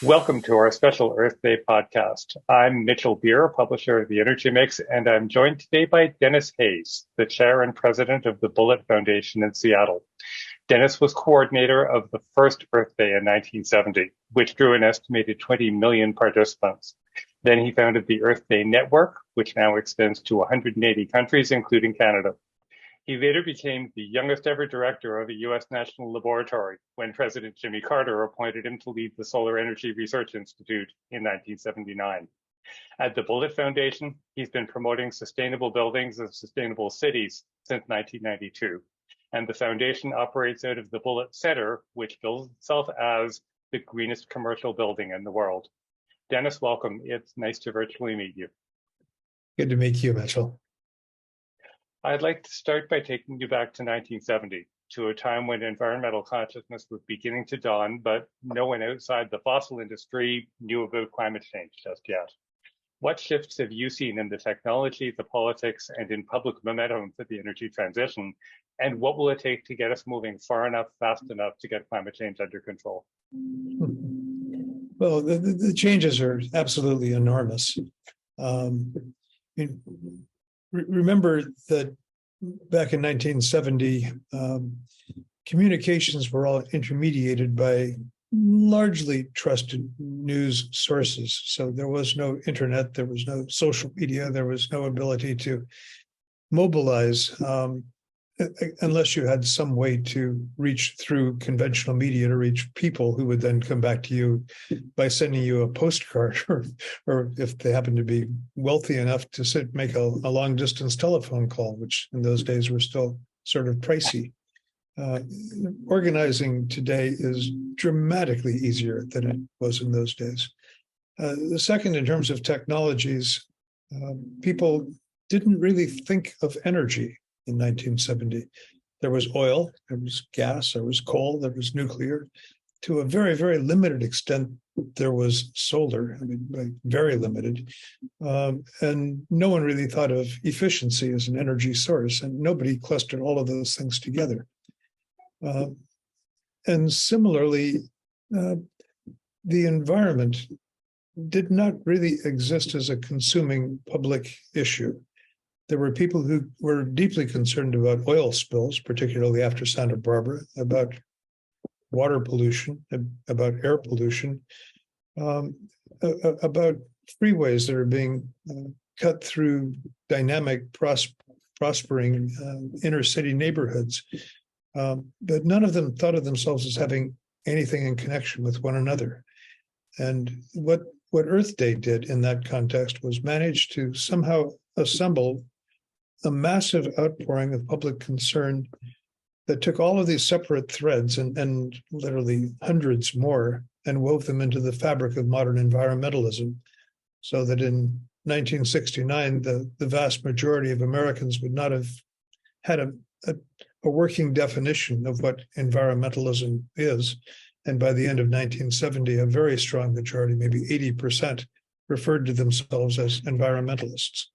Welcome to our special Earth Day podcast. I'm Mitchell Beer, publisher of the Energy Mix, and I'm joined today by Denis Hayes, the chair and president of the Bullitt Foundation in Seattle. Denis was coordinator of the first Earth Day in 1970, which drew an estimated 20 million participants. Then he founded the Earth Day Network, which now extends to 180 countries, including Canada. He later became the youngest ever director of a U.S. national laboratory when President Jimmy Carter appointed him to lead the Solar Energy Research Institute in 1979. At the Bullitt Foundation, he's been promoting sustainable buildings and sustainable cities since 1992. And the foundation operates out of the Bullitt Center, which bills itself as the greenest commercial building in the world. Denis, welcome. It's nice to virtually meet you. Good to meet you, Mitchell. I'd like to start by taking you back to 1970, to a time when environmental consciousness was beginning to dawn, but no one outside the fossil industry knew about climate change just yet. What shifts have you seen in the technology, the politics, and in public momentum for the energy transition? And what will it take to get us moving far enough, fast enough to get climate change under control? Well, the changes are absolutely enormous. Remember that back in 1970, communications were all intermediated by largely trusted news sources. So there was no internet, there was no social media, there was no ability to mobilize unless you had some way to reach through conventional media to reach people who would then come back to you by sending you a postcard, or if they happen to be wealthy enough to make a long distance telephone call, which in those days were still sort of pricey. Organizing today is dramatically easier than it was in those days. The second, in terms of technologies, people didn't really think of energy. In 1970, there was oil, there was gas, there was coal, there was nuclear. To a very, very limited extent, there was solar, very limited. And no one really thought of efficiency as an energy source, and nobody clustered all of those things together. And similarly, the environment did not really exist as a consuming public issue. There were people who were deeply concerned about oil spills, particularly after Santa Barbara, about water pollution, about air pollution, about freeways that are being cut through dynamic, prospering inner city neighborhoods. But none of them thought of themselves as having anything in connection with one another. And what Earth Day did in that context was manage to somehow assemble a massive outpouring of public concern that took all of these separate threads and literally hundreds more and wove them into the fabric of modern environmentalism, so that in 1969, the vast majority of Americans would not have had a working definition of what environmentalism is. And by the end of 1970, a very strong majority, maybe 80%, referred to themselves as environmentalists.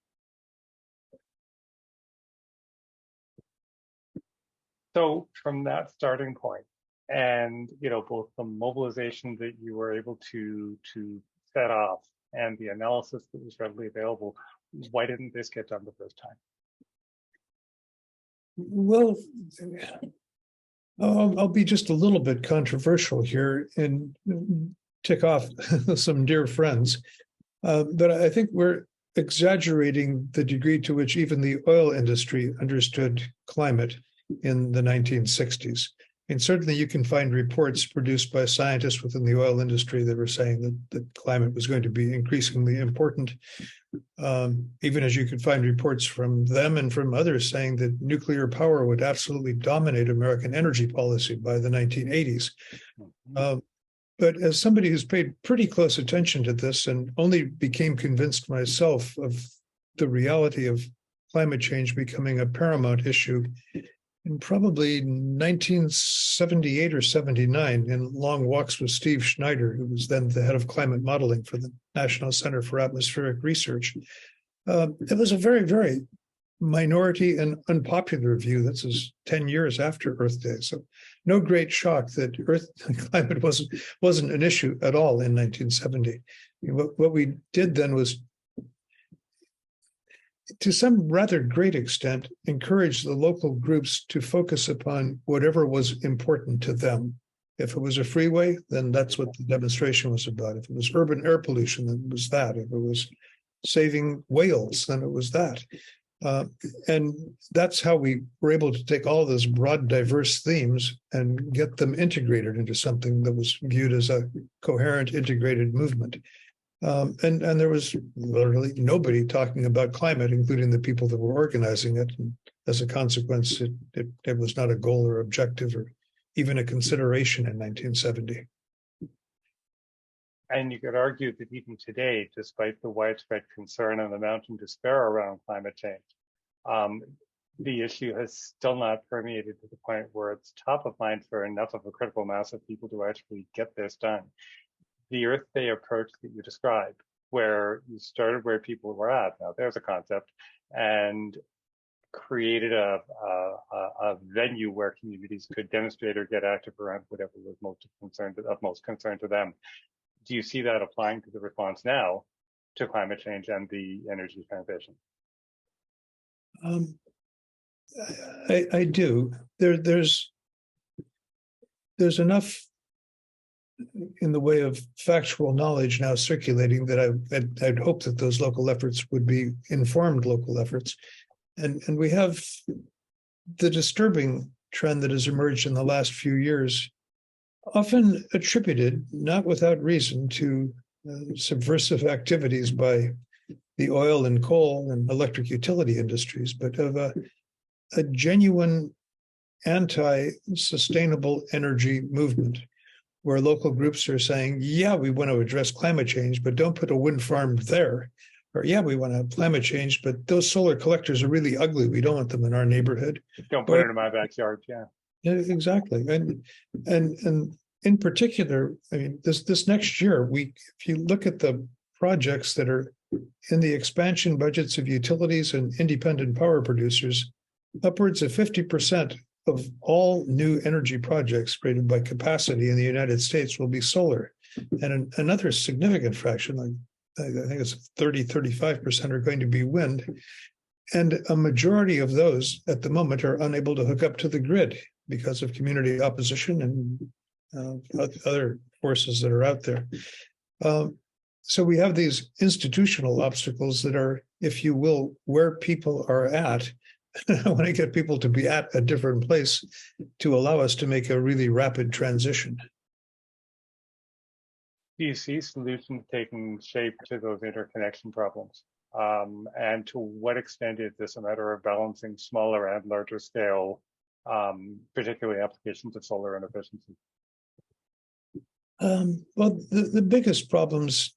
So from that starting point, and both the mobilization that you were able to set off and the analysis that was readily available, why didn't this get done the first time? Well, I'll be just a little bit controversial here and tick off some dear friends, but I think we're exaggerating the degree to which even the oil industry understood climate in the 1960s. And certainly you can find reports produced by scientists within the oil industry that were saying that climate was going to be increasingly important, even as you could find reports from them and from others saying that nuclear power would absolutely dominate American energy policy by the 1980s. But as somebody who's paid pretty close attention to this and only became convinced myself of the reality of climate change becoming a paramount issue in probably 1978 or 79, in long walks with Steve Schneider, who was then the head of climate modeling for the National Center for Atmospheric Research. It was a very, very minority and unpopular view. This is 10 years after Earth Day. So no great shock that Earth climate wasn't an issue at all in 1970. What we did then was, to some rather great extent, encourage the local groups to focus upon whatever was important to them. If it was a freeway, then that's what the demonstration was about. If it was urban air pollution, then it was that. If it was saving whales, then it was that. And that's how we were able to take all those broad, diverse themes and get them integrated into something that was viewed as a coherent, integrated movement. And there was literally nobody talking about climate, including the people that were organizing it. And as a consequence, it was not a goal or objective or even a consideration in 1970. And you could argue that even today, despite the widespread concern and the mounting despair around climate change, the issue has still not permeated to the point where it's top of mind for enough of a critical mass of people to actually get this done. The Earth Day approach that you described, where you started where people were at, now there's a concept, and created a venue where communities could demonstrate or get active around whatever was most concern to them. Do you see that applying to the response now to climate change and the energy transition? I do. There's enough in the way of factual knowledge now circulating that I'd hope that those local efforts would be informed local efforts. And we have the disturbing trend that has emerged in the last few years, often attributed, not without reason, to subversive activities by the oil and coal and electric utility industries, but of a genuine anti-sustainable energy movement, where local groups are saying, yeah, we want to address climate change, but don't put a wind farm there. Or, yeah, we want to have climate change, but those solar collectors are really ugly. We don't want them in our neighborhood. Don't put it in my backyard, yeah. Yeah, exactly. And in particular, I mean, this next year, if you look at the projects that are in the expansion budgets of utilities and independent power producers, upwards of 50% of all new energy projects rated by capacity in the United States will be solar. And another significant fraction, like I think it's 35% are going to be wind. And a majority of those at the moment are unable to hook up to the grid because of community opposition and other forces that are out there. So we have these institutional obstacles that are, if you will, where people are at. I want to get people to be at a different place to allow us to make a really rapid transition. Do you see solutions taking shape to those interconnection problems? And to what extent is this a matter of balancing smaller and larger scale, particularly applications of solar and efficiency? Well, the biggest problems,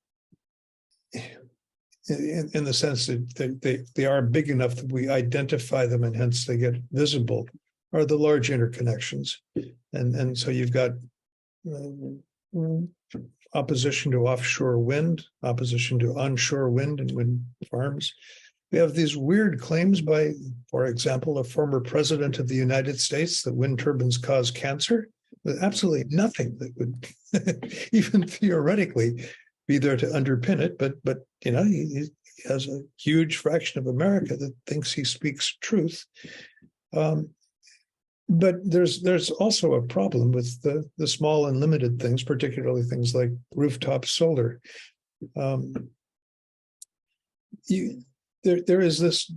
in the sense that they are big enough that we identify them and hence they get visible, are the large interconnections. And so you've got opposition to offshore wind, opposition to onshore wind and wind farms. We have these weird claims by, for example, a former president of the United States that wind turbines cause cancer, with absolutely nothing that would even theoretically be there to underpin it. But you know, he has a huge fraction of America that thinks he speaks truth. But there's also a problem with the small and limited things, particularly things like rooftop solar. There is this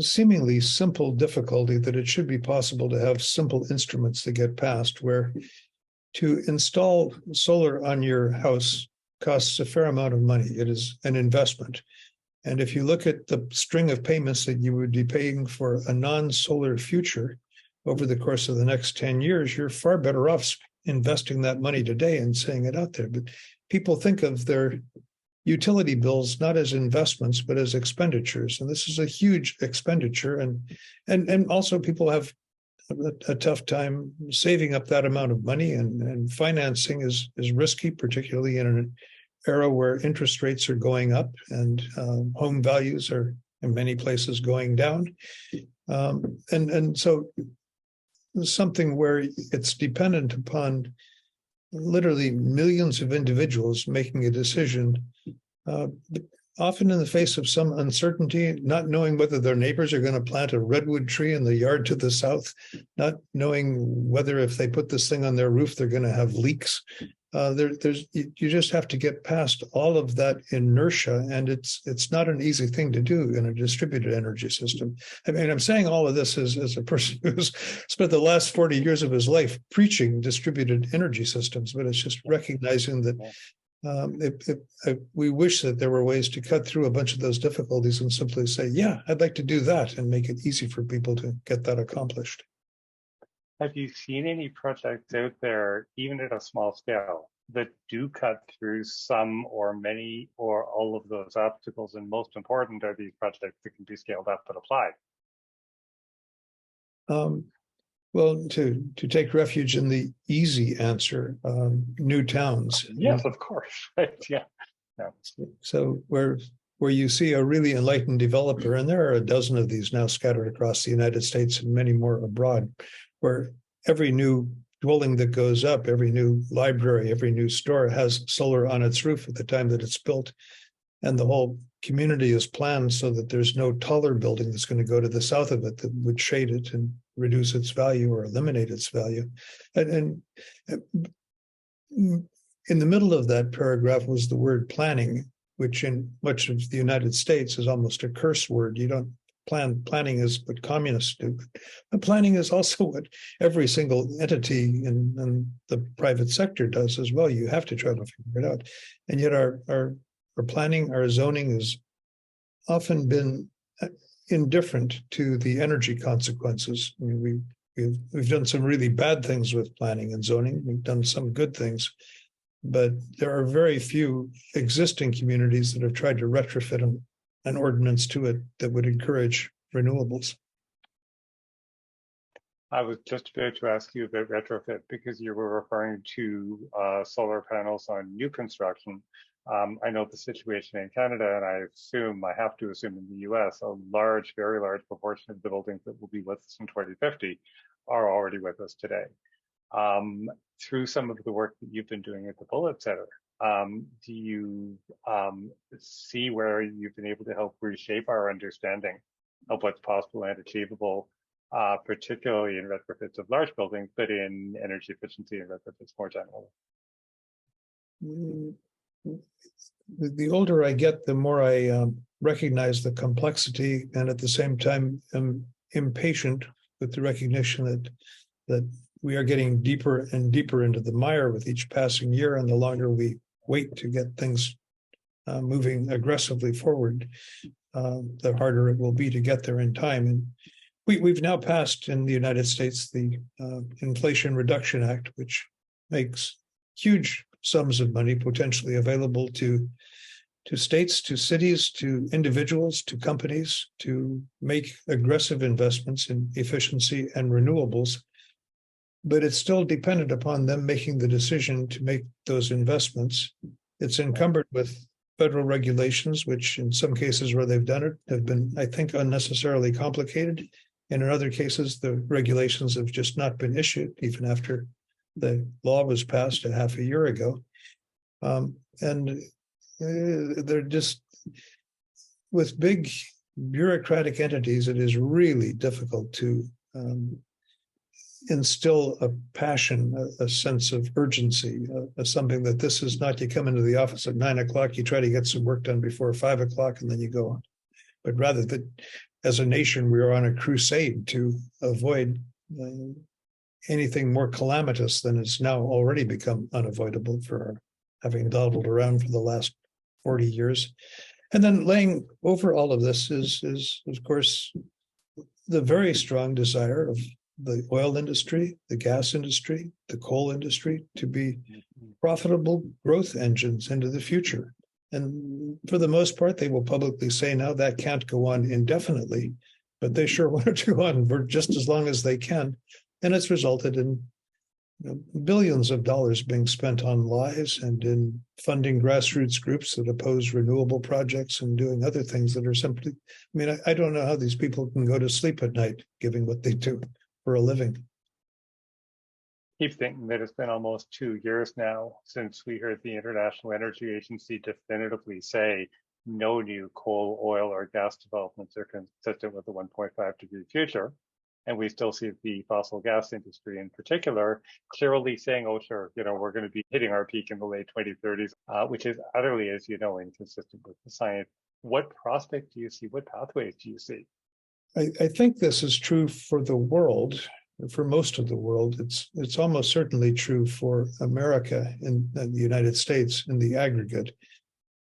seemingly simple difficulty that it should be possible to have simple instruments that get passed, where to install solar on your house costs a fair amount of money. It is an investment. And if you look at the string of payments that you would be paying for a non-solar future over the course of the next 10 years, you're far better off investing that money today and saying it out there. But people think of their utility bills not as investments, but as expenditures. And this is a huge expenditure. And also people have a tough time saving up that amount of money, and financing is risky, particularly in an era where interest rates are going up and home values are in many places going down. And so something where it's dependent upon literally millions of individuals making a decision, often in the face of some uncertainty, not knowing whether their neighbors are going to plant a redwood tree in the yard to the south, not knowing whether if they put this thing on their roof, they're going to have leaks. You just have to get past all of that inertia, and it's not an easy thing to do in a distributed energy system. I mean, I'm saying all of this as a person who's spent the last 40 years of his life preaching distributed energy systems, but it's just recognizing that we wish that there were ways to cut through a bunch of those difficulties and simply say, yeah, I'd like to do that, and make it easy for people to get that accomplished. Have you seen any projects out there, even at a small scale, that do cut through some or many or all of those obstacles? And most important, are these projects that can be scaled up and applied? Well, to take refuge in the easy answer, new towns. Yes, of course. Right. Yeah. So where you see a really enlightened developer, and there are a dozen of these now scattered across the United States and many more abroad, where every new dwelling that goes up, every new library, every new store has solar on its roof at the time that it's built. And the whole community is planned so that there's no taller building that's going to go to the south of it that would shade it and reduce its value or eliminate its value. And in the middle of that paragraph was the word planning, which in much of the United States is almost a curse word. You don't planning is what communists do. But planning is also what every single entity in the private sector does as well. You have to try to figure it out. And yet our planning, our zoning has often been indifferent to the energy consequences. I mean, we've done some really bad things with planning and zoning. We've done some good things, but there are very few existing communities that have tried to retrofit an ordinance to it that would encourage renewables. I was just about to ask you about retrofit because you were referring to solar panels on new construction. I know the situation in Canada, and I have to assume in the US, a very large proportion of the buildings that will be with us in 2050 are already with us today. Through some of the work that you've been doing at the Bullitt Center, do you see where you've been able to help reshape our understanding of what's possible and achievable, particularly in retrofits of large buildings, but in energy efficiency and retrofits more generally? The older I get, the more I recognize the complexity, and at the same time am impatient with the recognition that we are getting deeper and deeper into the mire with each passing year, and the longer we wait to get things moving aggressively forward, the harder it will be to get there in time. And we've now passed in the United States the Inflation Reduction Act, which makes huge sums of money potentially available to states, to cities, to individuals, to companies to make aggressive investments in efficiency and renewables. But it's still dependent upon them making the decision to make those investments. It's encumbered with federal regulations, which in some cases where they've done it have been, I think, unnecessarily complicated. And in other cases, the regulations have just not been issued, even after the law was passed a half a year ago. And they're just, with big bureaucratic entities, it is really difficult to instill a passion, a sense of urgency, something that this is not, you come into the office at 9 o'clock, you try to get some work done before 5 o'clock, and then you go on. But rather that as a nation, we are on a crusade to avoid anything more calamitous than has now already become unavoidable for having dawdled around for the last 40 years. And then laying over all of this is of course, the very strong desire of the oil industry, the gas industry, the coal industry to be profitable growth engines into the future. And for the most part, they will publicly say now that can't go on indefinitely, but they sure want to go on for just as long as they can. And it's resulted in billions of dollars being spent on lies and in funding grassroots groups that oppose renewable projects and doing other things that are simply, I don't know how these people can go to sleep at night, given what they do for a living. keep thinking that it's been almost 2 years now since we heard the International Energy Agency definitively say no new coal, oil, or gas developments are consistent with the 1.5-degree future. And we still see the fossil gas industry in particular clearly saying, oh, sure, we're going to be hitting our peak in the late 2030s, which is utterly, as you know, inconsistent with the science. What prospect do you see? What pathways do you see? I think this is true for the world, for most of the world. It's almost certainly true for America and the United States in the aggregate,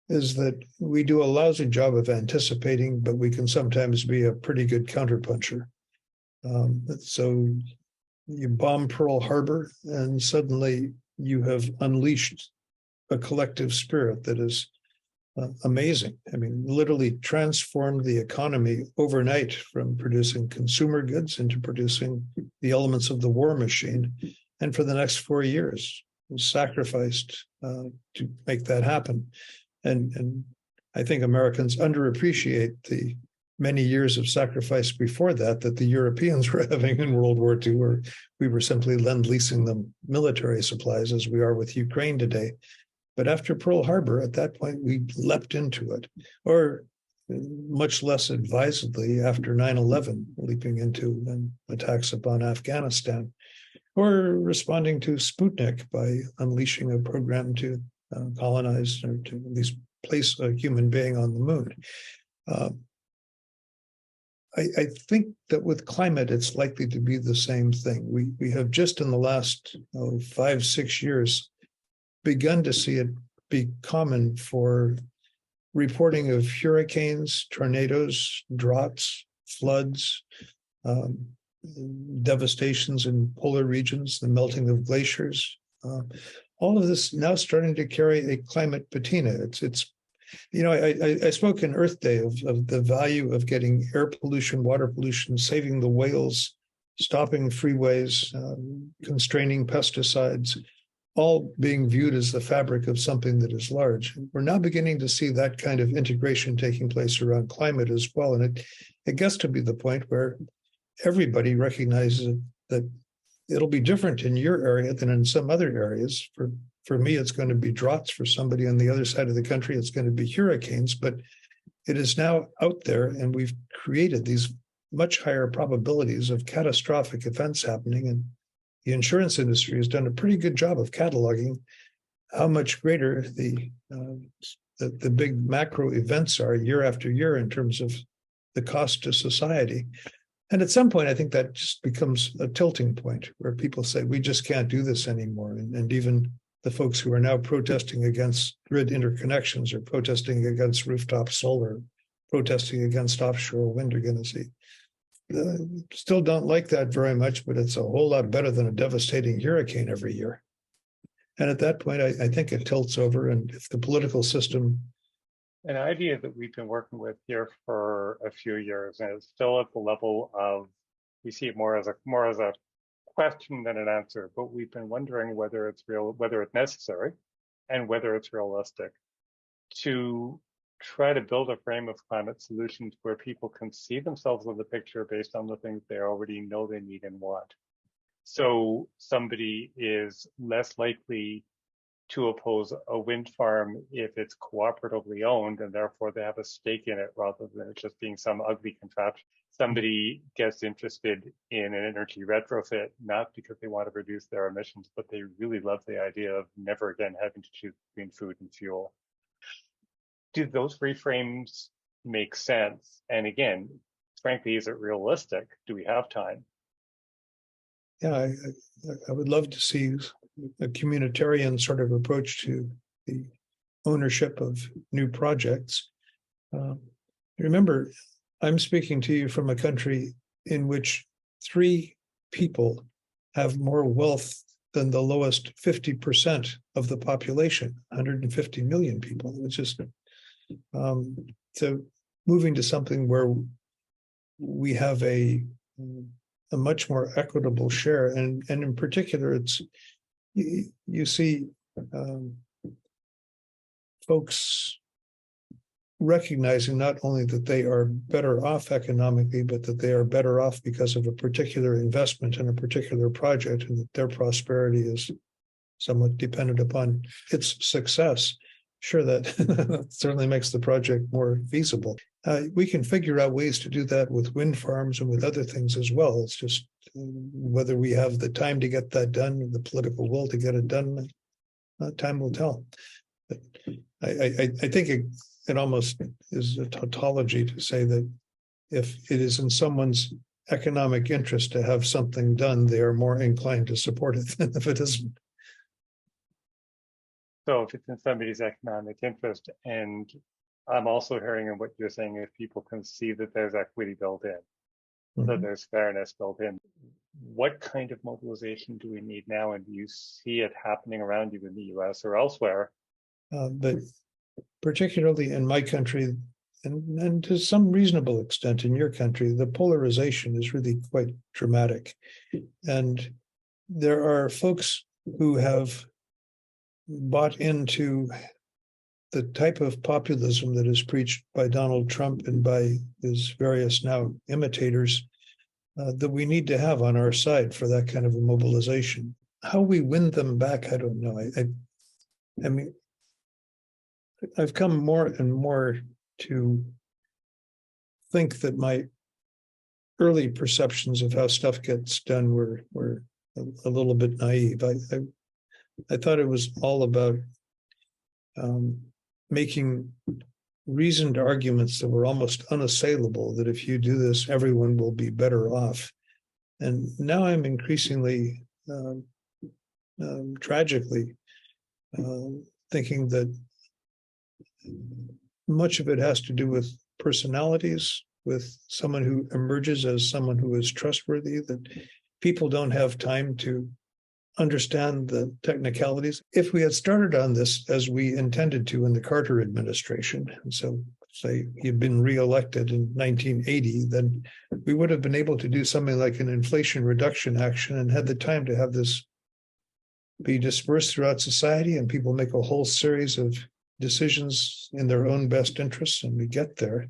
is that we do a lousy job of anticipating, but we can sometimes be a pretty good counterpuncher. So you bomb Pearl Harbor, and suddenly you have unleashed a collective spirit that is amazing. I mean, literally transformed the economy overnight from producing consumer goods into producing the elements of the war machine. And for the next 4 years, was sacrificed to make that happen. And I think Americans underappreciate the many years of sacrifice before that the Europeans were having in World War II, where we were simply lend-leasing them military supplies as we are with Ukraine today. But after Pearl Harbor, at that point, we leapt into it, or much less advisedly after 9/11, leaping into attacks upon Afghanistan, or responding to Sputnik by unleashing a program to colonize or to at least place a human being on the moon. I think that with climate, it's likely to be the same thing. We have just in the last 5-6 years begun to see it be common for reporting of hurricanes, tornadoes, droughts, floods, devastations in polar regions, the melting of glaciers. All of this now starting to carry a climate patina. It's I spoke in Earth Day of the value of getting air pollution, water pollution, saving the whales, stopping freeways, constraining pesticides, all being viewed as the fabric of something that is large. We're now beginning to see that kind of integration taking place around climate as well. And it gets to be the point where everybody recognizes that it'll be different in your area than in some other areas. For me, it's going to be droughts. For somebody on the other side of the country, it's going to be hurricanes. But it is now out there, and we've created these much higher probabilities of catastrophic events happening. And the insurance industry has done a pretty good job of cataloging how much greater the big macro events are year after year in terms of the cost to society. And at some point, I think that just becomes a tilting point where people say, we just can't do this anymore. And even the folks who are now protesting against grid interconnections or protesting against rooftop solar, protesting against offshore wind are going to see. Still don't like that very much, but it's a whole lot better than a devastating hurricane every year. And at that point, I think it tilts over. And if the political system... An idea that we've been working with here for a few years, and it's still at the level of, we see it more as a question than an answer, but we've been wondering whether it's necessary and whether it's realistic to try to build a frame of climate solutions where people can see themselves in the picture based on the things they already know they need and want. So somebody is less likely to oppose a wind farm if it's cooperatively owned and therefore they have a stake in it rather than it just being some ugly contraption. Somebody gets interested in an energy retrofit, not because they want to reduce their emissions, but they really love the idea of never again having to choose between food and fuel. Do those reframes make sense? And again, frankly, is it realistic? Do we have time? Yeah, I would love to see a communitarian sort of approach to the ownership of new projects. Remember, I'm speaking to you from a country in which 3 people have more wealth than the lowest 50% of the population, 150 million people. It's just so moving to something where we have a much more equitable share, and in particular, it's you see folks recognizing not only that they are better off economically, but that they are better off because of a particular investment in a particular project, and that their prosperity is somewhat dependent upon its success. Sure, that certainly makes the project more feasible. We can figure out ways to do that with wind farms and with other things as well. It's just whether we have the time to get that done, and the political will to get it done, time will tell. But I think it almost is a tautology to say that if it is in someone's economic interest to have something done, they are more inclined to support it than if it isn't. So if it's in somebody's economic interest, and I'm also hearing in what you're saying, if people can see that there's equity built in, that there's fairness built in, what kind of mobilization do we need now? And do you see it happening around you in the US or elsewhere? But particularly in my country, and to some reasonable extent in your country, the polarization is really quite dramatic. And there are folks who have bought into the type of populism that is preached by Donald Trump and by his various now imitators that we need to have on our side for that kind of a mobilization. How we win them back, I don't know. I mean, I've come more and more to think that my early perceptions of how stuff gets done were a little bit naive. I thought it was all about making reasoned arguments that were almost unassailable, that if you do this, everyone will be better off. And now I'm increasingly, tragically, thinking that much of it has to do with personalities, with someone who emerges as someone who is trustworthy, that people don't have time to understand the technicalities. If we had started on this as we intended to in the Carter administration, and so say he'd been reelected in 1980, then we would have been able to do something like an inflation reduction action and had the time to have this be dispersed throughout society and people make a whole series of decisions in their own best interests, and we get there.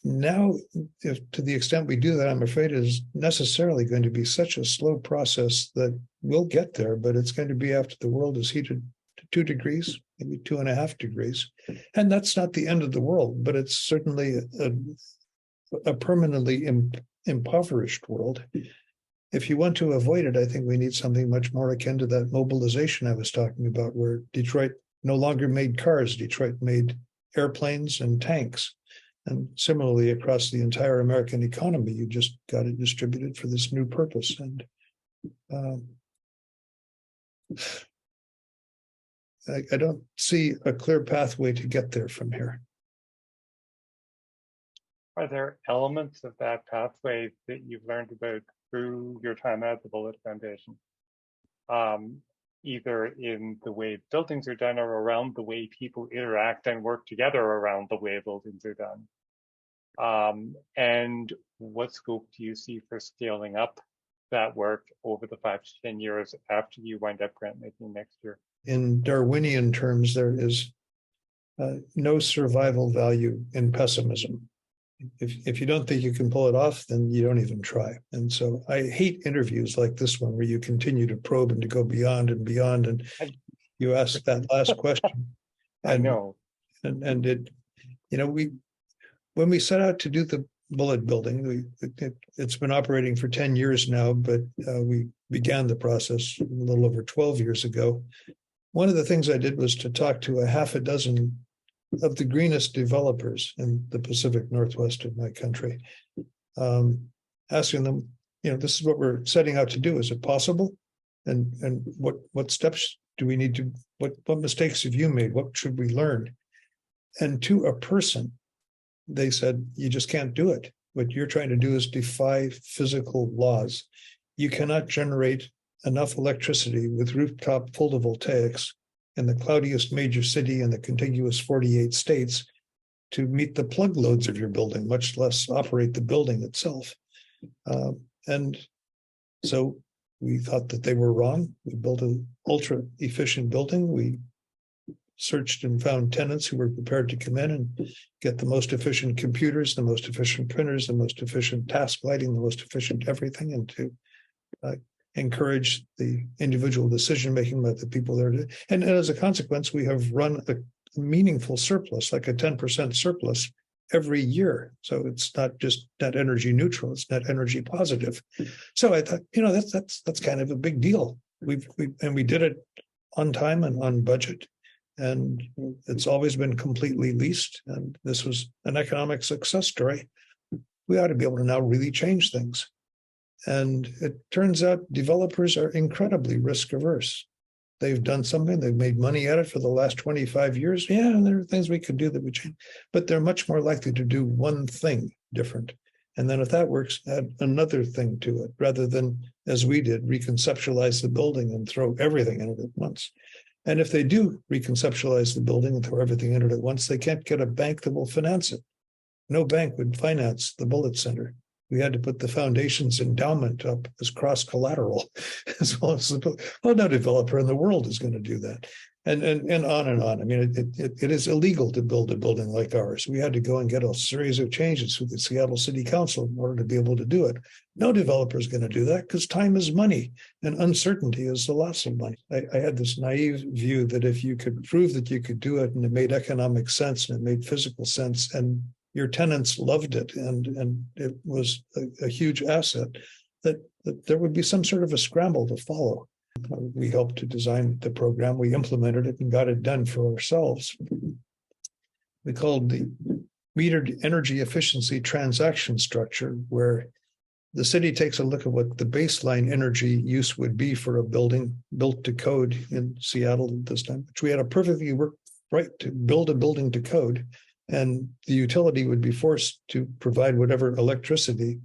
Now, if to the extent we do that, I'm afraid it is necessarily going to be such a slow process that we'll get there, but it's going to be after the world is heated to 2 degrees, maybe 2.5 degrees. And that's not the end of the world, but it's certainly a permanently impoverished world. If you want to avoid it, I think we need something much more akin to that mobilization I was talking about, where Detroit no longer made cars. Detroit made airplanes and tanks. And similarly, across the entire American economy, you just got it distributed for this new purpose. And I don't see a clear pathway to get there from here. Are there elements of that pathway that you've learned about through your time at the Bullitt Foundation? Either in the way buildings are done or around the way people interact and work together around the way buildings are done? And what scope do you see for scaling up that work over the 5 to 10 years after you wind up grant making next year? In Darwinian terms, there is no survival value in pessimism. If you don't think you can pull it off, then you don't even try. And so I hate interviews like this one where you continue to probe and to go beyond and beyond. And you ask that last question. I know. And it, when we set out to do the Bullitt building, it's been operating for 10 years now, but we began the process a little over 12 years ago. One of the things I did was to talk to a half a dozen of the greenest developers in the Pacific Northwest of my country, asking them, this is what we're setting out to do. Is it possible? And what steps do we need to, what mistakes have you made? What should we learn? And to a person, they said, you just can't do it. What you're trying to do is defy physical laws. You cannot generate enough electricity with rooftop photovoltaics in the cloudiest major city in the contiguous 48 states to meet the plug loads of your building, much less operate the building itself. And so we thought that they were wrong. We built an ultra efficient building. We searched and found tenants who were prepared to come in and get the most efficient computers, the most efficient printers, the most efficient task lighting, the most efficient everything, and to encourage the individual decision making by the people there. And as a consequence, we have run a meaningful surplus, like a 10% surplus every year. So it's not just net energy neutral; it's net energy positive. So I thought, that's kind of a big deal. We did it on time and on budget, and it's always been completely leased. And this was an economic success story. We ought to be able to now really change things. And it turns out developers are incredibly risk averse. They've done something, they've made money at it for the last 25 years. Yeah, and there are things we could do that would change, but they're much more likely to do one thing different. And then if that works, add another thing to it, rather than, as we did, reconceptualize the building and throw everything in it at once. And if they do reconceptualize the building and throw everything in it at once, they can't get a bank that will finance it. No bank would finance the Bullitt Center. We had to put the foundation's endowment up as cross-collateral, as well as no developer in the world is going to do that. And on and on. I mean, it is illegal to build a building like ours. We had to go and get a series of changes with the Seattle City Council in order to be able to do it. No developer is going to do that because time is money and uncertainty is the loss of money. I had this naive view that if you could prove that you could do it and it made economic sense and it made physical sense and your tenants loved it and it was a huge asset, that there would be some sort of a scramble to follow. We helped to design the program. We implemented it and got it done for ourselves. We called the metered energy efficiency transaction structure, where the city takes a look at what the baseline energy use would be for a building built to code in Seattle at this time, which we had a perfectly right to build a building to code, and the utility would be forced to provide whatever electricity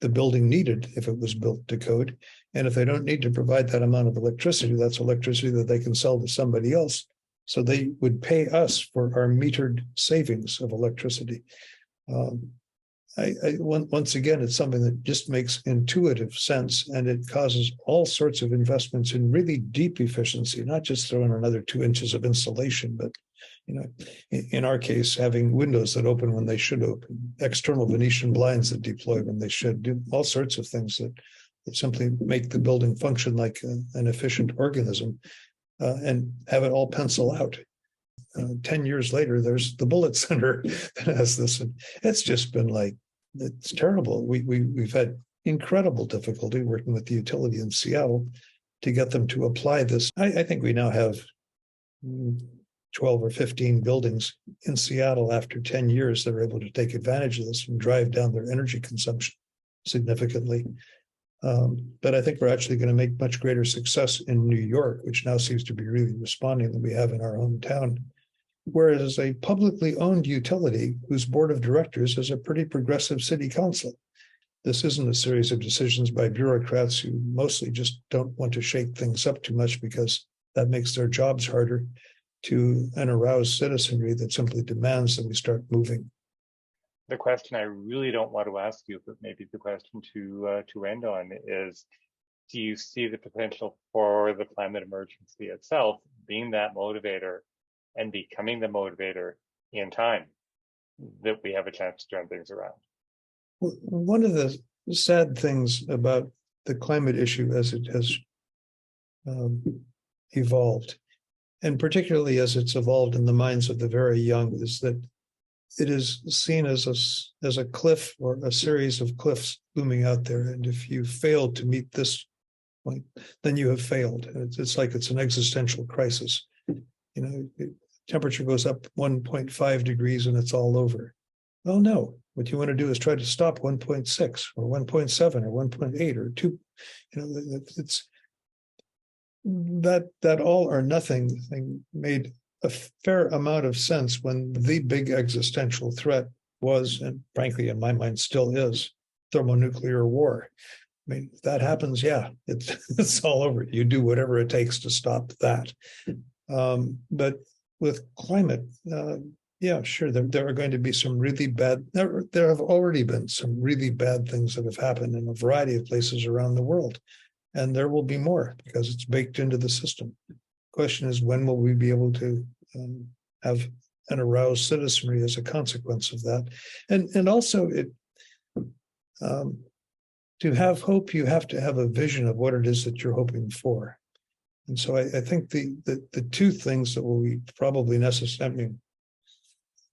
the building needed if it was built to code. And if they don't need to provide that amount of electricity, that's electricity that they can sell to somebody else. So they would pay us for our metered savings of electricity. Once again, it's something that just makes intuitive sense, and it causes all sorts of investments in really deep efficiency, not just throwing another 2 inches of insulation, but in our case, having windows that open when they should open, external Venetian blinds that deploy when they should, do all sorts of things that simply make the building function like an efficient organism, and have it all pencil out. 10 years later, there's the Bullitt Center that has this. And it's just been it's terrible. We've had incredible difficulty working with the utility in Seattle to get them to apply this. I think we now have 12 or 15 buildings in Seattle after 10 years that are able to take advantage of this and drive down their energy consumption significantly. But I think we're actually going to make much greater success in New York, which now seems to be really responding, than we have in our hometown. Whereas a publicly owned utility whose board of directors is a pretty progressive city council. This isn't a series of decisions by bureaucrats who mostly just don't want to shake things up too much because that makes their jobs harder, to an aroused citizenry that simply demands that we start moving. The question I really don't want to ask you, but maybe the question to end on is, do you see the potential for the climate emergency itself being that motivator and becoming the motivator in time that we have a chance to turn things around? One of the sad things about the climate issue as it has evolved, and particularly as it's evolved in the minds of the very young, is that it is seen as a cliff or a series of cliffs looming out there. And if you fail to meet this point, then you have failed. It's like it's an existential crisis. Temperature goes up 1.5 degrees and it's all over. Well, no. What you want to do is try to stop 1.6 or 1.7 or 1.8 or 2. It's that all or nothing thing made a fair amount of sense when the big existential threat was, and frankly, in my mind, still is, thermonuclear war. I mean, if that happens, it's all over. You do whatever it takes to stop that. But with climate, sure, there are going to be some really bad, there have already been some really bad things that have happened in a variety of places around the world. And there will be more because it's baked into the system. The question is, when will we be able to have an aroused citizenry as a consequence of that. And also to have hope, you have to have a vision of what it is that you're hoping for. And so I think the two things that will be probably necessary, I mean,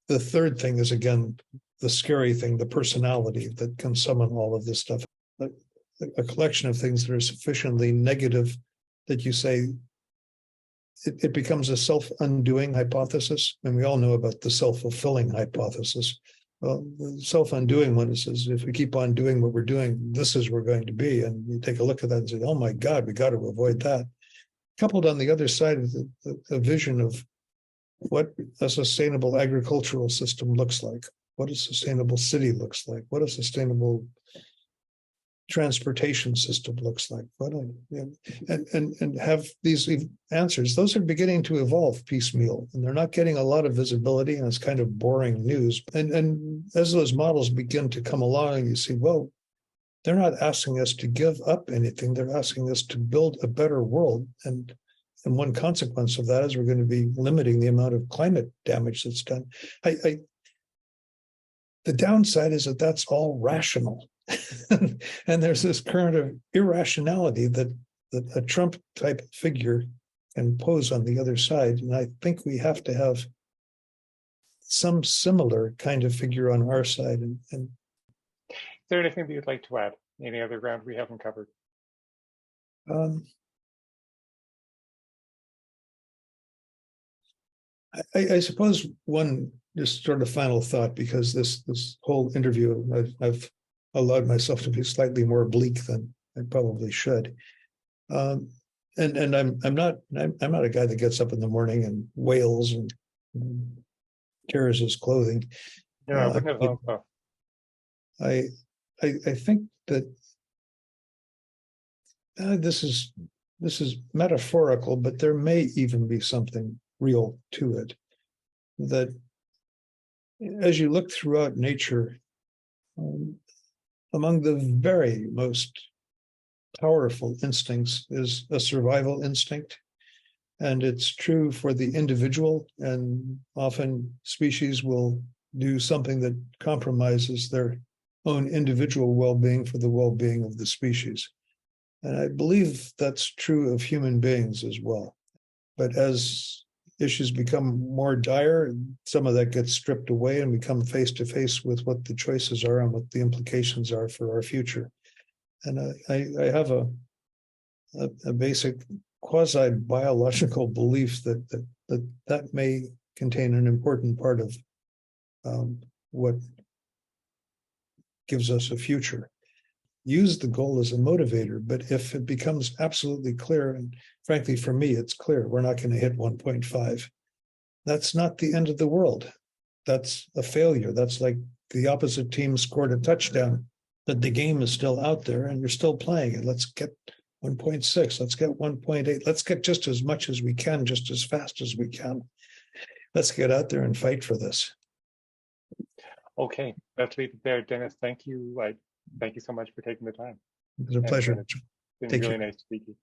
the third thing is, again, the scary thing, the personality that can summon all of this stuff. A collection of things that are sufficiently negative that you say it becomes a self-undoing hypothesis. And we all know about the self-fulfilling hypothesis. Well, the self-undoing one says, if we keep on doing what we're doing, this is where we're going to be. And you take a look at that and say, oh my God, we got to avoid that. Coupled on the other side of a vision of what a sustainable agricultural system looks like, what a sustainable city looks like, what a sustainable transportation system looks like, and have these answers. Those are beginning to evolve piecemeal, and they're not getting a lot of visibility, and it's kind of boring news. And as those models begin to come along, you see, well, they're not asking us to give up anything. They're asking us to build a better world. And one consequence of that is we're going to be limiting the amount of climate damage that's done. The downside is that that's all rational. And there's this current of irrationality that a Trump type figure can pose on the other side. And I think we have to have some similar kind of figure on our side. And is there anything that you'd like to add? Any other ground we haven't covered? I suppose one just sort of final thought, because this whole interview, I've allowed myself to be slightly more bleak than I probably should. And I'm not a guy that gets up in the morning and wails and tears his clothing. Yeah, I wouldn't have thought so. I think that this is metaphorical, but there may even be something real to it. That as you look throughout nature, among the very most powerful instincts is a survival instinct. And it's true for the individual, and often species will do something that compromises their own individual well-being for the well-being of the species. And I believe that's true of human beings as well. But as issues become more dire, some of that gets stripped away, and we come face to face with what the choices are and what the implications are for our future. And I have a basic quasi-biological belief that may contain an important part of what gives us a future. Use the goal as a motivator, but if it becomes absolutely clear, and frankly, for me, it's clear, we're not going to hit 1.5. That's not the end of the world. That's a failure. That's like the opposite team scored a touchdown, that the game is still out there and you're still playing it. Let's get 1.6. Let's get 1.8. Let's get just as much as we can, just as fast as we can. Let's get out there and fight for this. Okay, let's leave it there. Dennis, thank you. Thank you so much for taking the time. It was a pleasure. It's been really nice to speak to you.